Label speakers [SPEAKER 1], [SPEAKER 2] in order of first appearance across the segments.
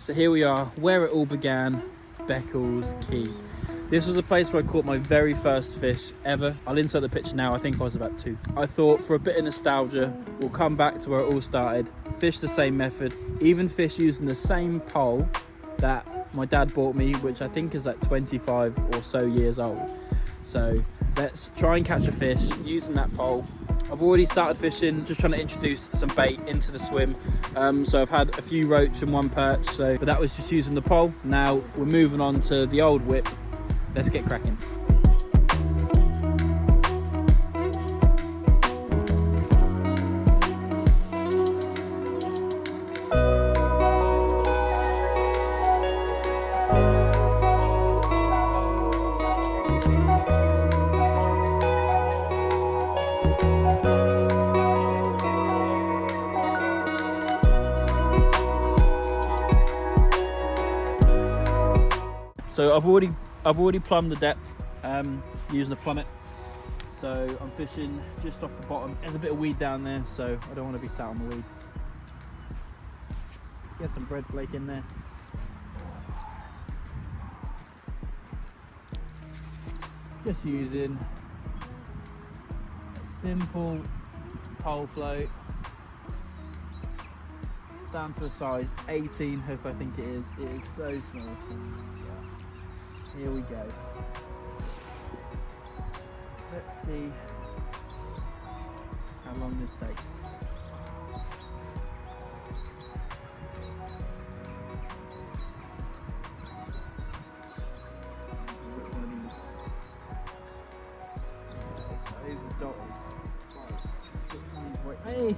[SPEAKER 1] So here we are, where it all began, Beccles Quay. This was a place where I caught my very first fish ever. I'll insert the picture now, I think I was about 2. I thought for a bit of nostalgia, we'll come back to where it all started, fish the same method, even fish using the same pole that my dad bought me, which I think is like 25 or so years old. So let's try and catch a fish using that pole. I've already started fishing, just trying to introduce some bait into the swim. So I've had a few roach and 1 perch, but that was just using the pole. Now we're moving on to the old whip. Let's get cracking. So I've already plumbed the depth using a plummet. So I'm fishing just off the bottom. There's a bit of weed down there, so I don't want to be sat on the weed. Get some bread flake in there. Just using a simple pole float down to a size 18 hook, I think it is. It is so small. Here we go. Let's see how long this takes. Hey,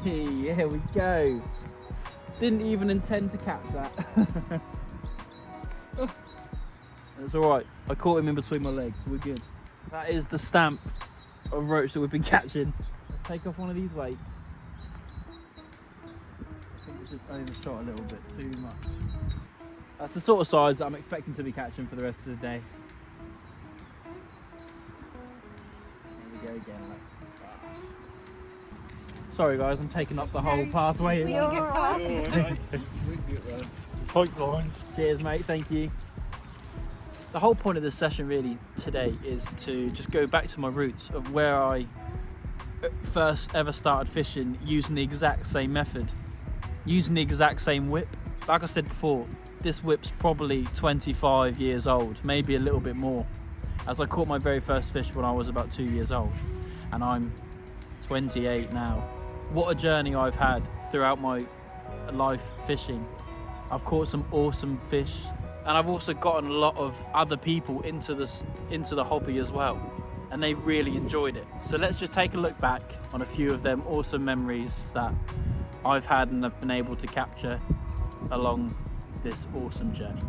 [SPEAKER 1] here we go. Didn't even intend to catch that. It's alright, I caught him in between my legs, so we're good. That is the stamp of roach that we've been catching. Let's take off one of these weights. I think it's just overshot a little bit too much. That's the sort of size that I'm expecting to be catching for the rest of the day. There we go again. Sorry guys, I'm taking up the whole pathway. Cheers mate, thank you. The whole point of this session really today is to just go back to my roots of where I first ever started fishing using the exact same method, using the exact same whip. Like I said before, this whip's probably 25 years old, maybe a little bit more, as I caught my very first fish when I was about 2 years old, and I'm 28 now. What a journey I've had throughout my life fishing. I've caught some awesome fish, and I've also gotten a lot of other people into the hobby as well, and they've really enjoyed it. So let's just take a look back on a few of them awesome memories that I've had and have been able to capture along this awesome journey.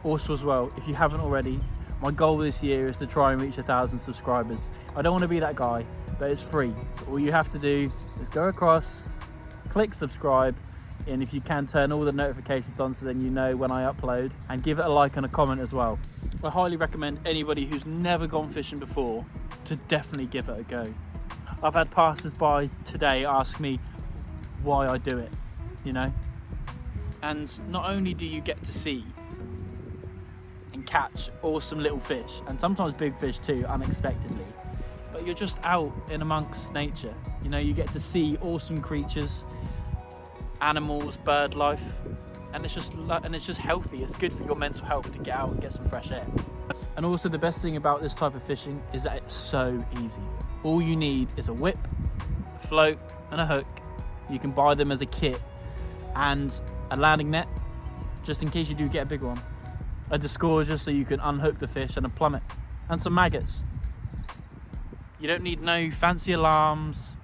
[SPEAKER 1] Also as well, if you haven't already, my goal this year is to try and reach 1,000 subscribers. I don't want to be that guy, but it's free. So all you have to do is go across, click subscribe, and if you can, turn all the notifications on so then you know when I upload, and give it a like and a comment as well. I highly recommend anybody who's never gone fishing before to definitely give it a go. I've had passers-by today ask me why I do it, you know? And not only do you get to see and catch awesome little fish, and sometimes big fish too, unexpectedly, but you're just out in amongst nature. You know, you get to see awesome creatures, animals, bird life, and it's just healthy. It's good for your mental health to get out and get some fresh air. And also the best thing about this type of fishing is that it's so easy. All you need is a whip, a float and a hook. You can buy them as a kit and a landing net, just in case you do get a big one. A disgorger so you can unhook the fish, and a plummet, and some maggots. You don't need no fancy alarms,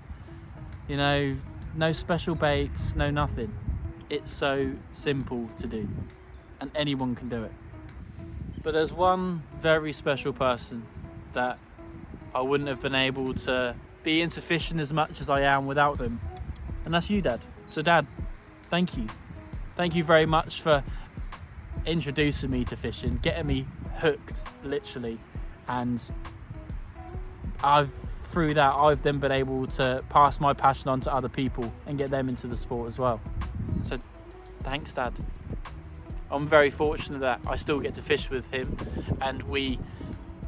[SPEAKER 1] you know, no special baits, no nothing. It's so simple to do, and anyone can do it. But there's one very special person that I wouldn't have been able to be into fishing as much as I am without them, and that's you, Dad. So Dad, thank you. Thank you very much for introducing me to fishing, getting me hooked, literally, and through that I've then been able to pass my passion on to other people and get them into the sport as well. So thanks, Dad. I'm very fortunate that I still get to fish with him, and we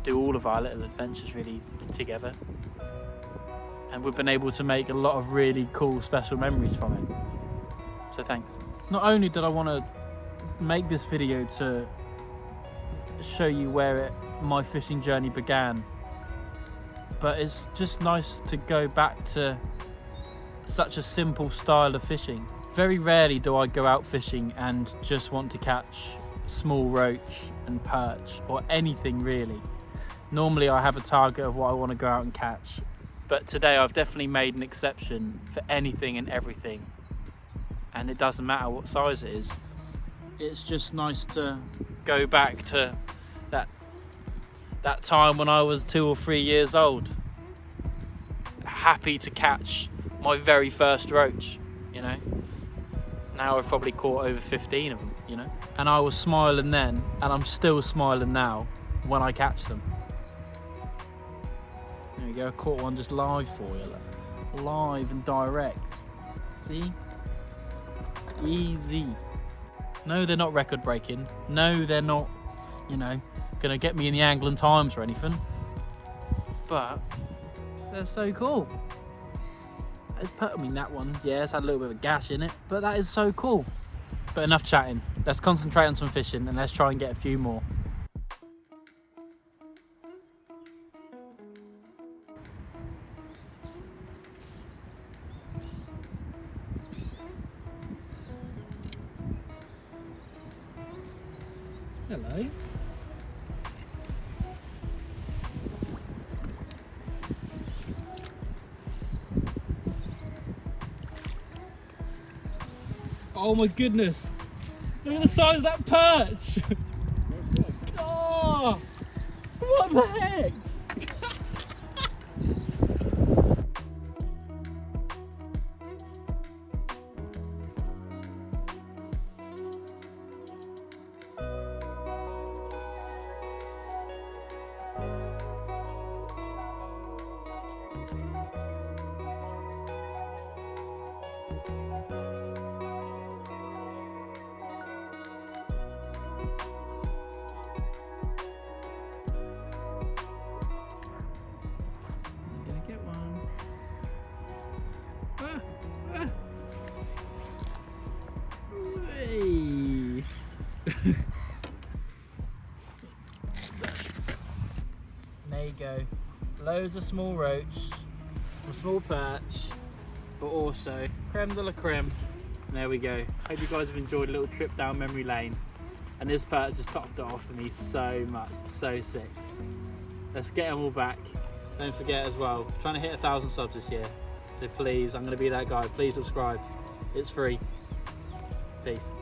[SPEAKER 1] do all of our little adventures really together, and we've been able to make a lot of really cool special memories from it. So thanks. Not only did I want to make this video to show you where my fishing journey began, but it's just nice to go back to such a simple style of fishing. Very rarely do I go out fishing and just want to catch small roach and perch or anything really. Normally I have a target of what I want to go out and catch, but today I've definitely made an exception for anything and everything, and it doesn't matter what size it is. It's just nice to go back to that time when I was 2 or 3 years old, happy to catch my very first roach, you know. Now I've probably caught over 15 of them, you know, and I was smiling then, and I'm still smiling now when I catch them. There you go, I caught one just live for you, look. Live and direct. See? Easy. No, they're not record breaking. No, they're not, you know, gonna get me in the Angling Times or anything. But they're so cool. It's put me in that one. Yeah, it's had a little bit of a gash in it, but that is so cool. But enough chatting. Let's concentrate on some fishing, and let's try and get a few more. Hello. Oh my goodness! Look at the size of that perch! Oh! What the heck? There you go, loads of small roach, some small perch, but also creme de la creme. And there we go. Hope you guys have enjoyed a little trip down memory lane, and this perch just topped it off for me so much. So sick. Let's get them all back. Don't forget as well, I'm trying to hit 1,000 subs this year, so please, I'm going to be that guy. Please subscribe, it's free. Peace.